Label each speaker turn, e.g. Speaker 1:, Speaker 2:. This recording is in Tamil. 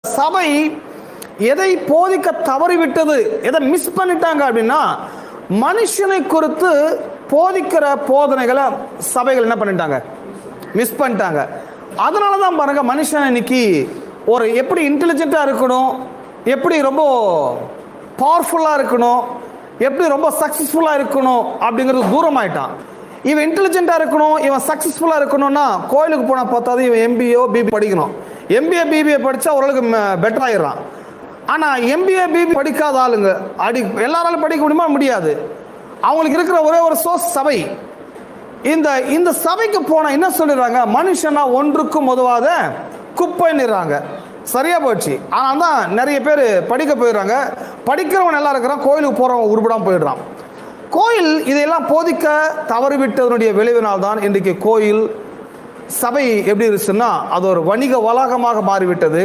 Speaker 1: சபை எதை போதிக்க தவறிவிட்டது, எதை மிஸ் பண்ணிட்டாங்க அப்படின்னா, மனுஷனை குறித்து போதிக்கிற போதனைகளை சபைகள் என்ன பண்ணிட்டாங்க, மிஸ் பண்ணிட்டாங்க. அதனால தான் பாருங்க, மனுஷன் இன்னைக்கு ஒரு எப்படி இன்டெலிஜென்ட்டாக இருக்கணும், எப்படி ரொம்ப பவர்ஃபுல்லாக இருக்கணும், எப்படி ரொம்ப சக்ஸஸ்ஃபுல்லாக இருக்கணும் அப்படிங்கிறது தூரமாயிட்டான். இவன் இன்டெலிஜென்ட்டாக இருக்கணும், இவன் சக்ஸஸ்ஃபுல்லாக இருக்கணும்னா கோயிலுக்கு போனால் பார்த்தாது இவன் எம்பிஏ பிபி படிக்கணும். எம்பிஏ பிபிஏ படித்தா ஓரளவுக்கு பெட்டர் ஆயிடுறான். ஆனால் எம்பிஏ பிபி படிக்காத ஆளுங்க எல்லாராலும் படிக்க முடியுமா? முடியாது. அவங்களுக்கு இருக்கிற ஒரே ஒரு சோர்ஸ் சபை. இந்த சபைக்கு போனால் என்ன சொல்லிடுறாங்க, மனுஷனா ஒன்றுக்கும் உதவாத குப்பைன்னுறாங்க. சரியா போயிடுச்சு. ஆனால் தான் நிறைய பேர் படிக்க போயிடுறாங்க. படிக்கிறவன் நல்லா இருக்கிறான், கோயிலுக்கு போகிறவன் உருப்படாமல் போயிடுறான். கோயில் இதையெல்லாம் போதிக்க தவறிவிட்டதனுடைய விளைவினால் தான் இன்றைக்கு கோயில் சபை எப்படி இருக்குன்னா அது ஒரு வணிக வளாகமாக மாறிவிட்டது.